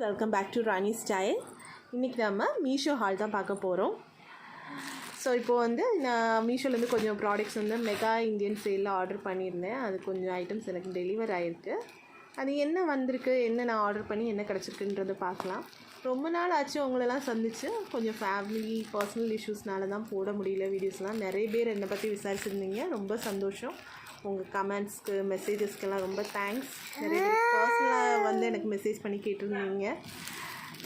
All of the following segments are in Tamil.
Welcome back to Rani style. இன்றைக்கி நம்ம மீஷோ ஹால் தான் பார்க்க போகிறோம். ஸோ இப்போது வந்து நான் மீஷோலேருந்து கொஞ்சம் ப்ராடக்ட்ஸ் வந்து மெகா இந்தியன் சேலில் ஆர்டர் பண்ணியிருந்தேன். அது கொஞ்சம் ஐட்டம்ஸ் எனக்கு டெலிவர் ஆகிருக்கு. அது என்ன வந்திருக்கு, என்ன நான் ஆர்டர் பண்ணி என்ன கிடச்சிருக்குன்றதை பார்க்கலாம். ரொம்ப நாள் ஆச்சு உங்களெல்லாம் சந்திச்சு. கொஞ்சம் ஃபேமிலி பர்சனல் இஷ்யூஸ்னால தான் போட முடியல வீடியோஸ்லாம். நிறைய பேர் என்னை பற்றி விசாரிச்சுருந்தீங்க, ரொம்ப சந்தோஷம். உங்கள் கமெண்ட்ஸ்க்கு மெசேஜஸ்க்கெல்லாம் ரொம்ப தேங்க்ஸ். நிறைய பேர் பர்சனலாக வந்து எனக்கு மெசேஜ் பண்ணி கேட்டிருந்தீங்க.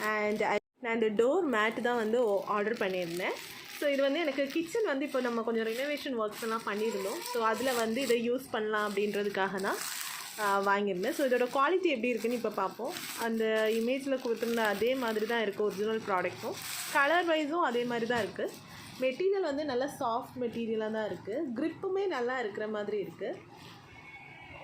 அண்ட் நான் இந்த டோர் மேட்டு தான் வந்து ஆர்டர் பண்ணியிருந்தேன். ஸோ இது வந்து எனக்கு கிச்சன் வந்து இப்போ நம்ம கொஞ்சம் ரெனோவேஷன் ஒர்க்ஸ் எல்லாம் பண்ணியிருந்தோம். ஸோ அதில் வந்து இதை யூஸ் பண்ணலாம் அப்படின்றதுக்காக தான் வாங்கியிருந்தேன். ஸோ இதோட குவாலிட்டி எப்படி இருக்குதுன்னு இப்போ பார்ப்போம். அந்த இமேஜில் கொடுத்துருந்த அதே மாதிரி தான் இருக்குது ஒரிஜினல் ப்ராடக்ட்டும். கலர் வைஸும் அதே மாதிரி தான் இருக்குது. மெட்டீரியல் வந்து நல்லா சாஃப்ட் மெட்டீரியலாக தான் இருக்குது. க்ரிப்புமே நல்லா இருக்கிற மாதிரி இருக்குது.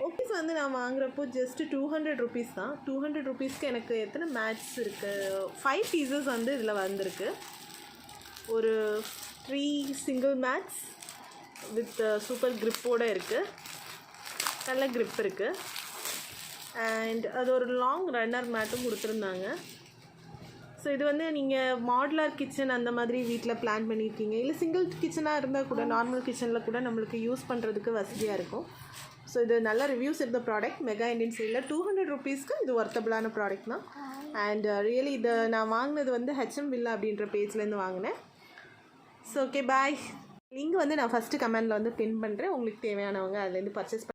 ஓகேஸ் வந்து நான் வாங்குறப்போ ஜஸ்ட்டு 200 ருபீஸ் தான். 200 ருபீஸ்க்கு எனக்கு எத்தனை மேட்ஸ் இருக்குது, 5 பீசஸ் வந்து இதில் வந்திருக்கு. ஒரு 3 சிங்கிள் மேட்ஸ் வித் சூப்பர் க்ரிப்போடு இருக்குது. நல்ல க்ரிப் இருக்குது. அண்ட் அது ஒரு லாங் ரன்னர் மேட்டும் கொடுத்துருந்தாங்க. ஸோ இது வந்து நீங்கள் மாடுலர் கிச்சன் அந்த மாதிரி வீட்டில் பிளான் பண்ணியிருக்கீங்க, இல்லை சிங்கிள் கிச்சனாக இருந்தால் கூட நார்மல் கிச்சனில் கூட நம்மளுக்கு யூஸ் பண்ணுறதுக்கு வசதியாக இருக்கும். ஸோ இது நல்ல ரிவ்யூஸ் இருந்த ப்ராடக்ட். மெகா இண்டியன் சேலில் 200 ருபீஸ்க்கு இது ஒர்த்தபிளான ப்ராடக்ட் தான். அண்ட் ரியலி இதை நான் வாங்கினது வந்து ஹெச்எம் வில்லா அப்படின்ற பேஜ்லேருந்து வாங்கினேன். So okay bye. லிங்க் வந்து நான் ஃபஸ்ட்டு கமெண்டில் வந்து பின் பண்ணுறேன். உங்களுக்கு தேவையானவங்க அதுலேருந்து பர்ச்சேஸ்